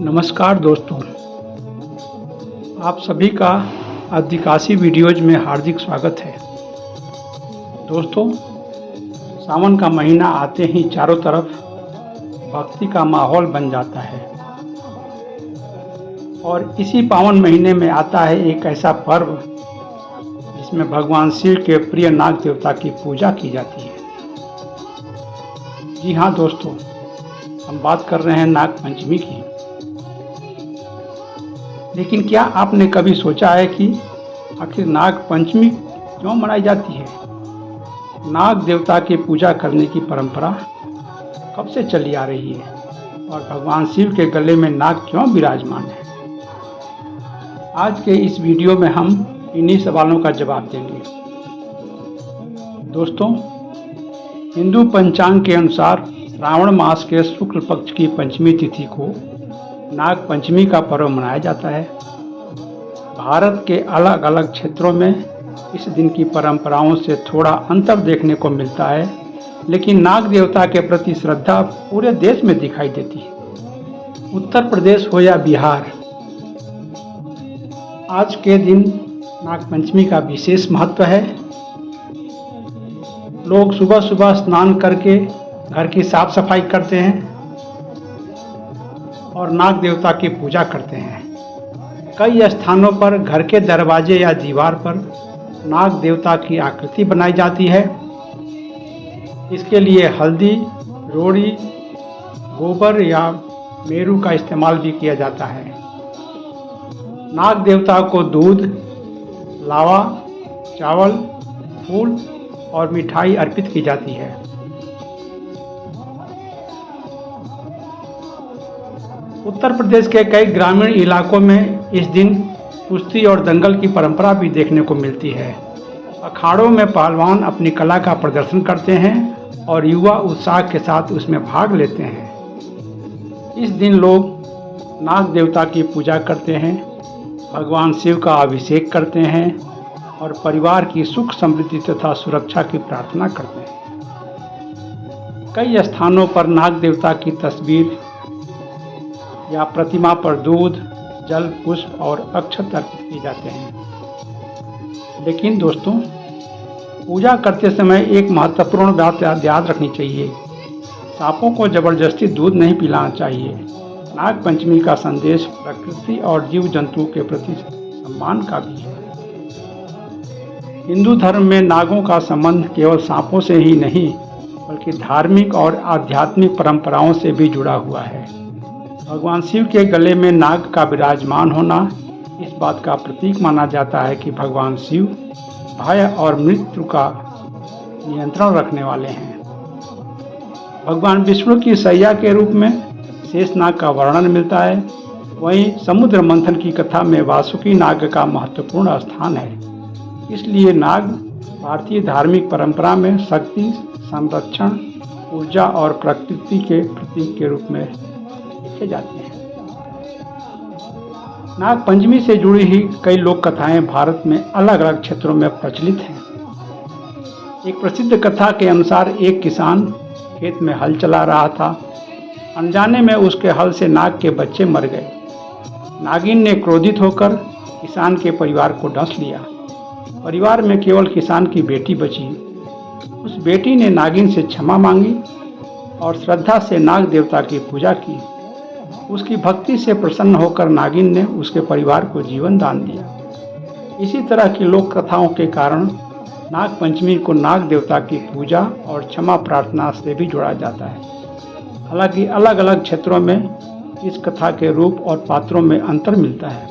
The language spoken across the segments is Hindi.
नमस्कार दोस्तों, आप सभी का आदिवासी वीडियोज में हार्दिक स्वागत है। दोस्तों, सावन का महीना आते ही चारों तरफ भक्ति का माहौल बन जाता है और इसी पावन महीने में आता है एक ऐसा पर्व जिसमें भगवान शिव के प्रिय नाग देवता की पूजा की जाती है। जी हाँ दोस्तों, हम बात कर रहे हैं नाग पंचमी की। लेकिन क्या आपने कभी सोचा है कि आखिर नाग पंचमी क्यों मनाई जाती है? नाग देवता की पूजा करने की परंपरा कब से चली आ रही है और भगवान शिव के गले में नाग क्यों विराजमान है? आज के इस वीडियो में हम इन्हीं सवालों का जवाब देंगे। दोस्तों, हिंदू पंचांग के अनुसार श्रावण मास के शुक्ल पक्ष की पंचमी तिथि को नाग पंचमी का पर्व मनाया जाता है। भारत के अलग अलग क्षेत्रों में इस दिन की परंपराओं से थोड़ा अंतर देखने को मिलता है, लेकिन नाग देवता के प्रति श्रद्धा पूरे देश में दिखाई देती है। उत्तर प्रदेश हो या बिहार, आज के दिन नाग पंचमी का विशेष महत्व है। लोग सुबह सुबह स्नान करके घर की साफ सफाई करते हैं और नाग देवता की पूजा करते हैं। कई स्थानों पर घर के दरवाजे या दीवार पर नाग देवता की आकृति बनाई जाती है। इसके लिए हल्दी, रोड़ी, गोबर या मेरू का इस्तेमाल भी किया जाता है। नाग देवता को दूध, लावा, चावल, फूल और मिठाई अर्पित की जाती है। उत्तर प्रदेश के कई ग्रामीण इलाकों में इस दिन कुश्ती और दंगल की परंपरा भी देखने को मिलती है। अखाड़ों में पहलवान अपनी कला का प्रदर्शन करते हैं और युवा उत्साह के साथ उसमें भाग लेते हैं। इस दिन लोग नाग देवता की पूजा करते हैं, भगवान शिव का अभिषेक करते हैं और परिवार की सुख समृद्धि तथा सुरक्षा की प्रार्थना करते हैं। कई स्थानों पर नाग देवता की तस्वीर या प्रतिमा पर दूध, जल, पुष्प और अक्षत अर्पित किए जाते हैं। लेकिन दोस्तों, पूजा करते समय एक महत्वपूर्ण बात याद रखनी चाहिए। सांपों को जबरदस्ती दूध नहीं पिलाना चाहिए। नाग पंचमी का संदेश प्रकृति और जीव जंतुओं के प्रति सम्मान का भी है। हिंदू धर्म में नागों का संबंध केवल सांपों से ही नहीं बल्कि धार्मिक और आध्यात्मिक परंपराओं से भी जुड़ा हुआ है। भगवान शिव के गले में नाग का विराजमान होना इस बात का प्रतीक माना जाता है कि भगवान शिव भय और मृत्यु का नियंत्रण रखने वाले हैं। भगवान विष्णु की सैया के रूप में शेषनाग का वर्णन मिलता है। वहीं समुद्र मंथन की कथा में वासुकी नाग का महत्वपूर्ण स्थान है। इसलिए नाग भारतीय धार्मिक परंपरा में शक्ति, संरक्षण, ऊर्जा और प्रकृति के प्रतीक के रूप में देखे जाते हैं। नाग पंचमी से जुड़ी ही कई लोक कथाएं भारत में अलग अलग क्षेत्रों में प्रचलित हैं। एक प्रसिद्ध कथा के अनुसार एक किसान खेत में हल चला रहा था। अनजाने में उसके हल से नाग के बच्चे मर गए। नागिन ने क्रोधित होकर किसान के परिवार को डस लिया। परिवार में केवल किसान की बेटी बची। उस बेटी ने नागिन से क्षमा मांगी और श्रद्धा से नाग देवता की पूजा की। उसकी भक्ति से प्रसन्न होकर नागिन ने उसके परिवार को जीवन दान दिया। इसी तरह की लोक कथाओं के कारण नाग पंचमी को नाग देवता की पूजा और क्षमा प्रार्थना से भी जोड़ा जाता है। हालांकि अलग अलग क्षेत्रों में इस कथा के रूप और पात्रों में अंतर मिलता है।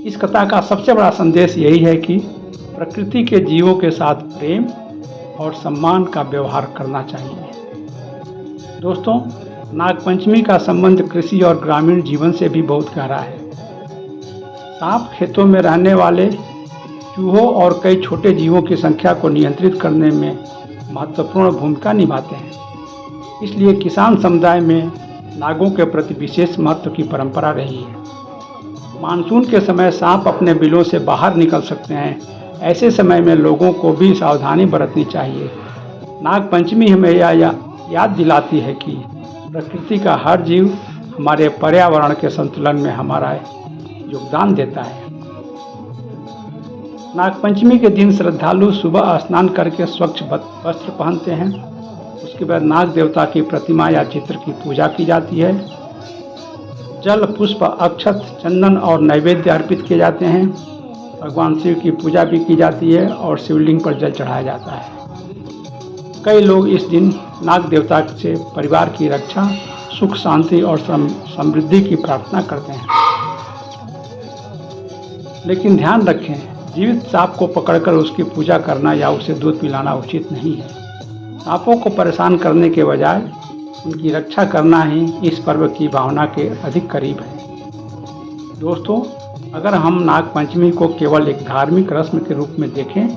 इस कथा का सबसे बड़ा संदेश यही है कि प्रकृति के जीवों के साथ प्रेम और सम्मान का व्यवहार करना चाहिए। दोस्तों, नाग पंचमी का संबंध कृषि और ग्रामीण जीवन से भी बहुत गहरा है। सांप खेतों में रहने वाले चूहों और कई छोटे जीवों की संख्या को नियंत्रित करने में महत्वपूर्ण भूमिका निभाते हैं। इसलिए किसान समुदाय में नागों के प्रति विशेष महत्व की परंपरा रही है। मानसून के समय सांप अपने बिलों से बाहर निकल सकते हैं। ऐसे समय में लोगों को भी सावधानी बरतनी चाहिए। नाग पंचमी हमें यह याद दिलाती है कि प्रकृति का हर जीव हमारे पर्यावरण के संतुलन में हमारा योगदान देता है। नागपंचमी के दिन श्रद्धालु सुबह स्नान करके स्वच्छ वस्त्र पहनते हैं। उसके बाद नाग देवता की प्रतिमा या चित्र की पूजा की जाती है। जल, पुष्प, अक्षत, चंदन और नैवेद्य अर्पित किए जाते हैं। भगवान शिव की पूजा भी की जाती है और शिवलिंग पर जल चढ़ाया जाता है। कई लोग इस दिन नाग देवता से परिवार की रक्षा, सुख, शांति और समृद्धि की प्रार्थना करते हैं। लेकिन ध्यान रखें, जीवित सांप को पकड़कर उसकी पूजा करना या उसे दूध पिलाना उचित नहीं है। सांपों को परेशान करने के बजाय उनकी रक्षा करना ही इस पर्व की भावना के अधिक करीब है। दोस्तों, अगर हम नागपंचमी को केवल एक धार्मिक रस्म के रूप में देखें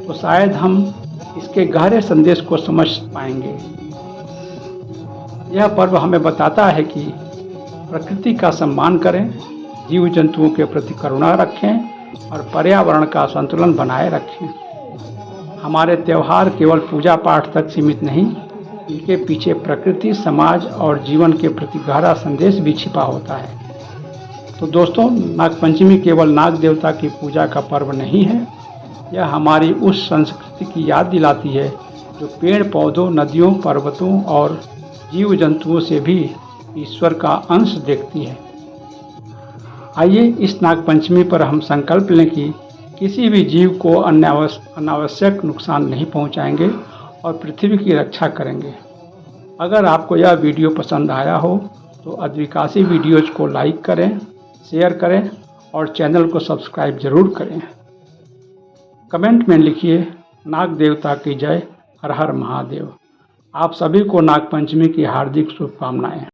तो शायद हम इसके गहरे संदेश को समझ पाएंगे। यह पर्व हमें बताता है कि प्रकृति का सम्मान करें, जीव जंतुओं के प्रति करुणा रखें और पर्यावरण का संतुलन बनाए रखें। हमारे त्यौहार केवल पूजा पाठ तक सीमित नहीं, इनके पीछे प्रकृति, समाज और जीवन के प्रति गहरा संदेश भी छिपा होता है। तो दोस्तों, नागपंचमी केवल नाग देवता की पूजा का पर्व नहीं है, यह हमारी उस संस्कृति की याद दिलाती है जो पेड़ पौधों, नदियों, पर्वतों और जीव जंतुओं से भी ईश्वर का अंश देखती है। आइए इस नागपंचमी पर हम संकल्प लें कि किसी भी जीव को अनावश्यक नुकसान नहीं पहुंचाएंगे और पृथ्वी की रक्षा करेंगे। अगर आपको यह वीडियो पसंद आया हो तो अद्विकाशी वीडियोज़ को लाइक करें, शेयर करें और चैनल को सब्सक्राइब जरूर करें। कमेंट में लिखिए नाग देवता की जय, हर हर महादेव। आप सभी को नागपंचमी की हार्दिक शुभकामनाएं।